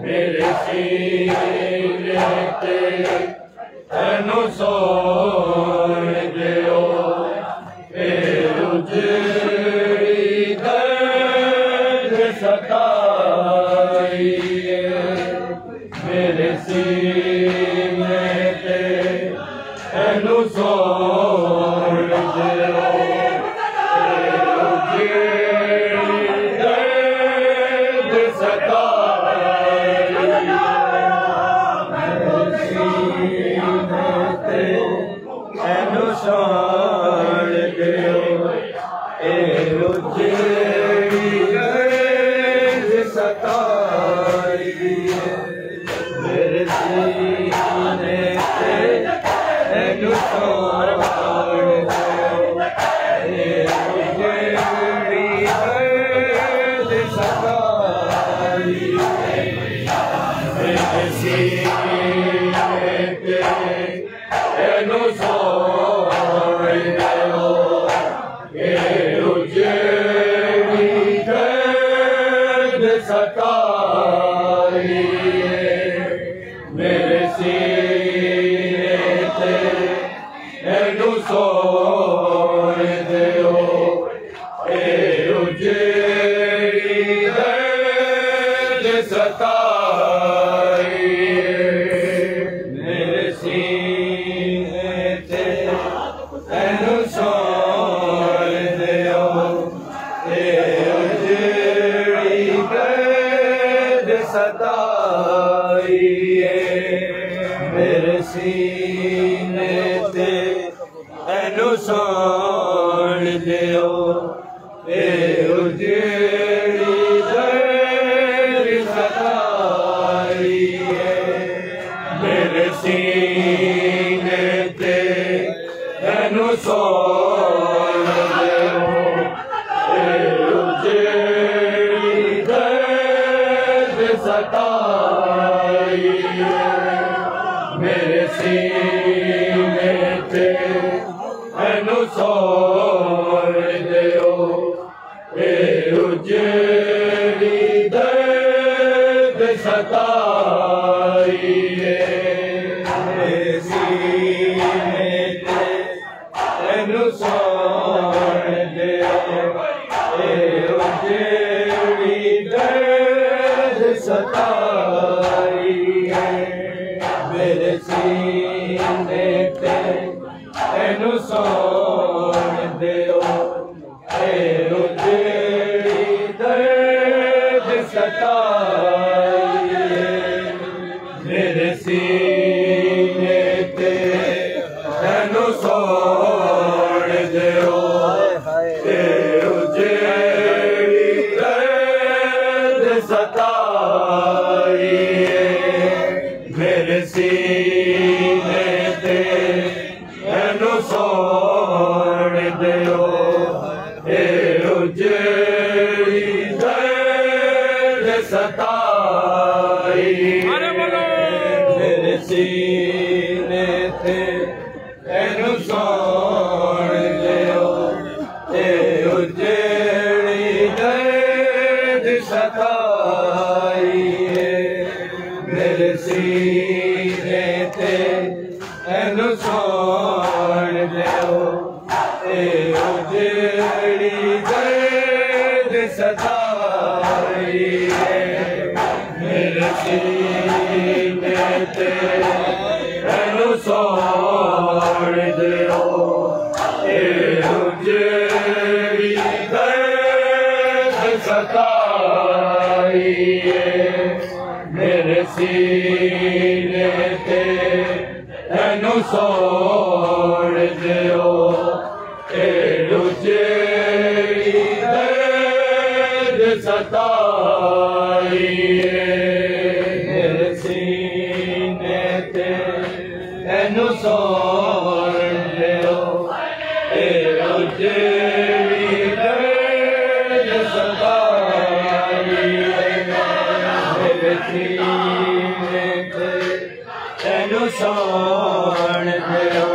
मेरे सीने ते तेनू सोण दियो उजड़ी दर्द सताई मेरे सीने ते तेनू सोण दियो मेरे सीने ते तेनू सोण दियो उजड़ी दर्द सताई मेरे सीने ते तेनू सोण दियो उजड़ी दर्द सताई मेरे सीने ते तेनू सोण दियो उजड़ी दर्द सताई मेरे सीने ते तेनू सोण दियो उजड़ी दर्द सताई मेरे सीने ते तेनू सोण दियो उजड़ी दर्द सताई मेरे सीने ते तेनू सोण दियो उजड़ी दर्द सताई मेरे सीने ते तेनू सोण दियो उजड़ी दर्द सताई मेरे सीने ते तेनू सोण दियो उजड़ी दर्द सताई मेरे सीने ते तेनू सोण दियो उजड़ी दर्द सताई मेरे सीने ते तेनू सोण दियो उजड़ी दर्द सताई मेरे सीने ते तेनू सोण दियो उजड़ी दर्द सताई मेरे सीने ते तेनू सोण दियो उजड़ी दर्द सताई मेरे सीने ते तेनू सोण दियो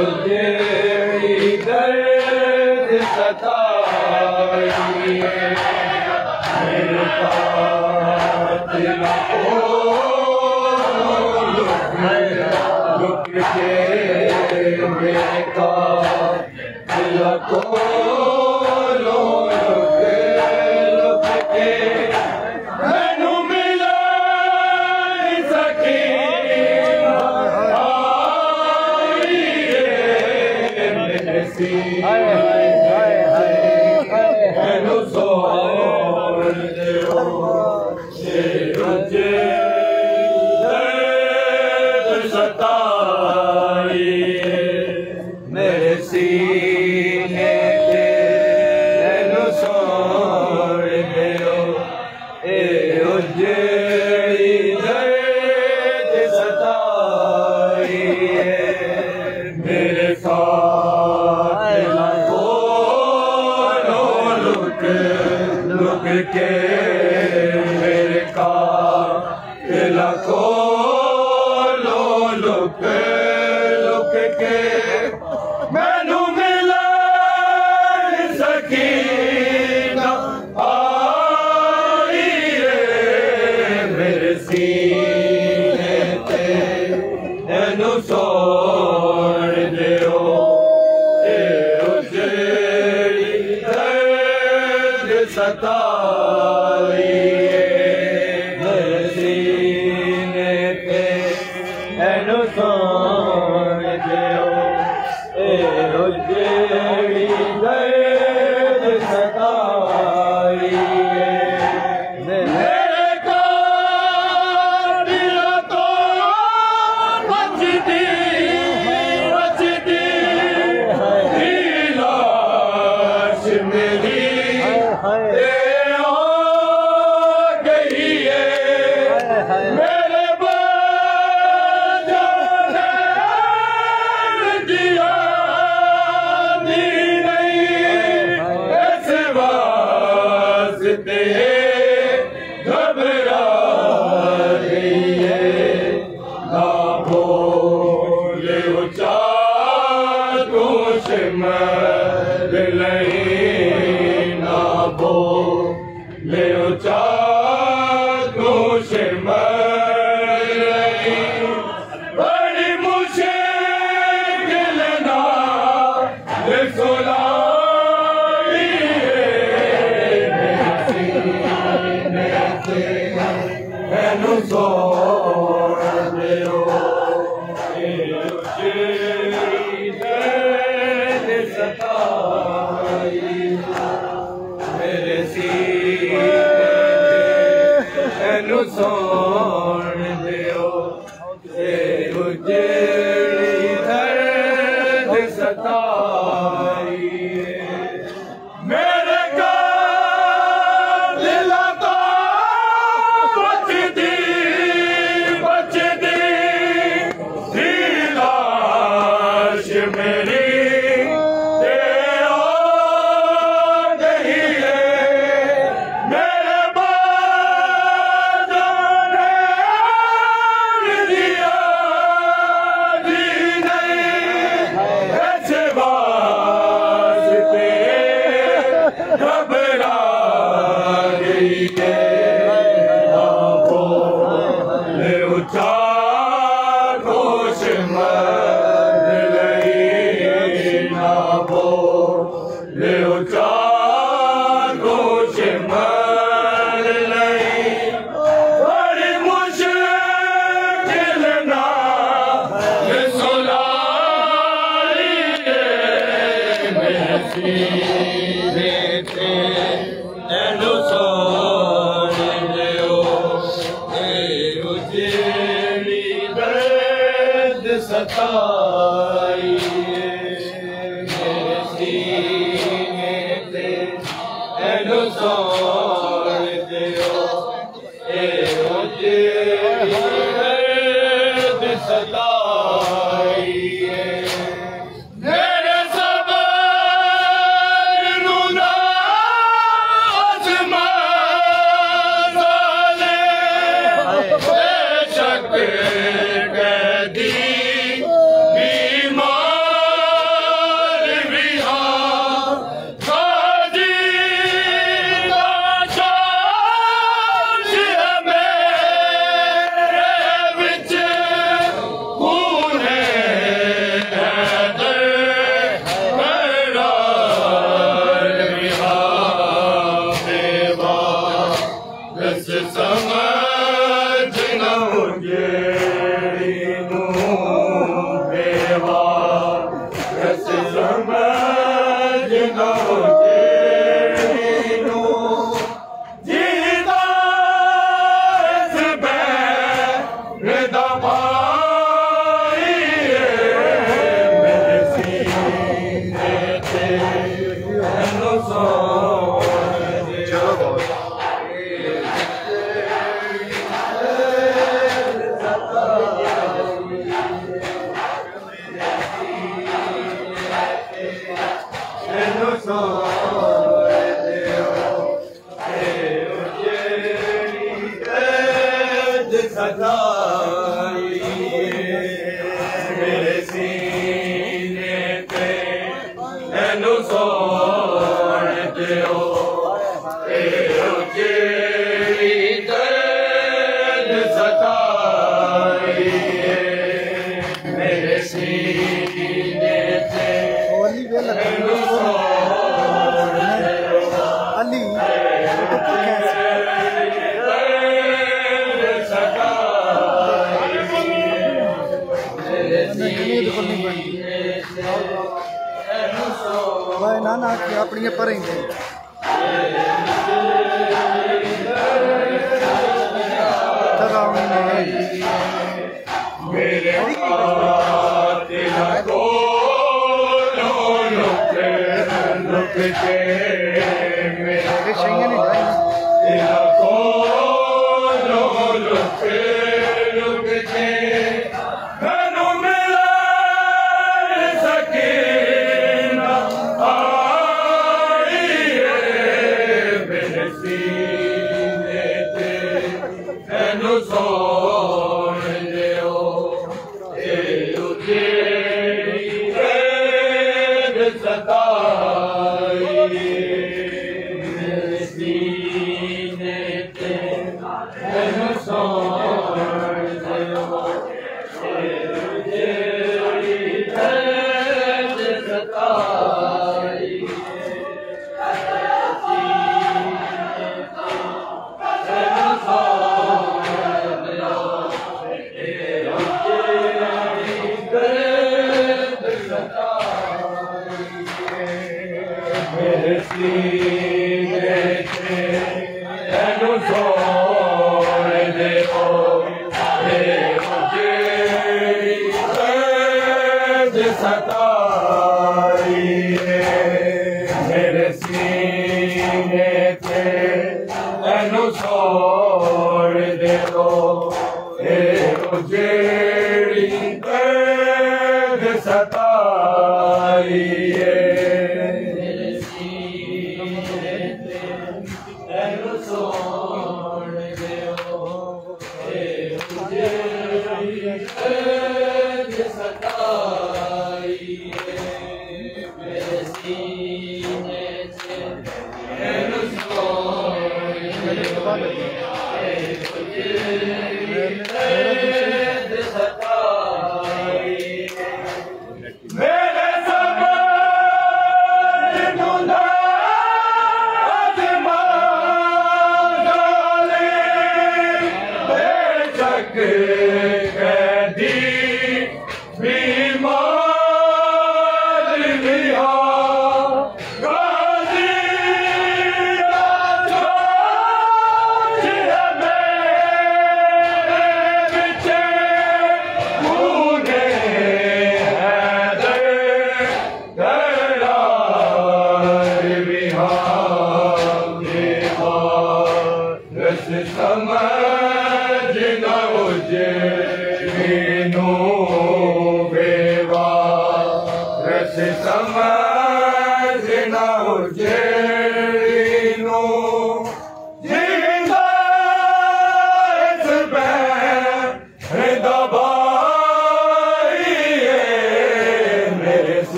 उजड़ी दर्द सताई है मेरे कातिल को लुक के मेरे कातिल को लुक के मैनू मिला सकी मैनू सोर दो सताई मेरे सीने ते मैनू सोर दो उजड़ी दर्द सताई मेरे लुक के मेरे कातिल को लुक के मैनू मिला सकीना आई मेरे सीने ते मैनू सोर दो सताई मेरे सीने पे मैनू सोर दो उजड़ी दर्द सताई मेरे कातिल तो बचती लाश मेरी मेरे दिया नहीं इस वास्ते घबरा गई है ना बोले ऊंचा कुछ मर नहीं ना बोले ऊंचा कुछ बड़ी मुश्किल ना सुनाई मैनू सोर दो दर्द सताई मेरे सीने मैनू सोर दो उजड़ी दर्द सताई मेरे कातिल तो बचती लाश मेरी घबरा गई है ना बोले ऊंचा कुछ मर नहीं ना बोले ऊंचा कुछ मर नहीं बड़ी मुश्किल ना सुनाई मेरे सीने ते मैनू सोर दो उजड़ी दर्द सताई मेरे सीने ते मैनू सोर दो उजड़ी दर्द सताई ना अपनी पर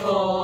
Oh